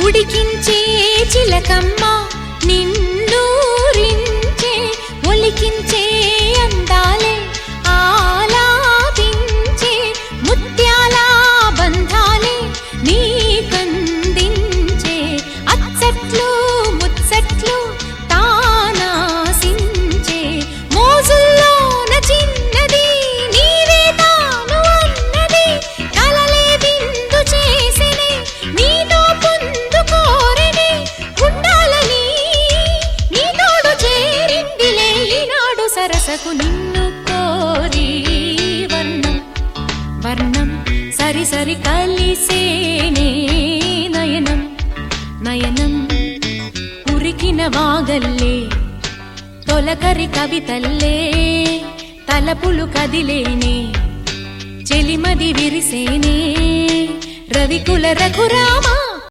ఉడికించే చిలకమ్మ నిన్నూరించే ఒలికించే అందాలే ఆలాపించే ముత్యాల బంధాలే నీకందించే అచ్చట్లు ముచ్చట్లు తానాసించే మోజుల్లోన చిన్నది నీవే తాను అన్నది కలలే విందు చేసెనే నీతో పొందుకోరెనే ఉండాలని నీ తోడు చేరిందిలే ఈనాడు సరసకు నిన్ను కోరి వర్ణం వర్ణం సరి సరి కలిసేనే నయనం నయనం ఉరికిన వాగల్లే తొలకరి కవితల్లే తలపులు కదిలేనే చెలిమది విరిసేనే రవికుల రఘురామా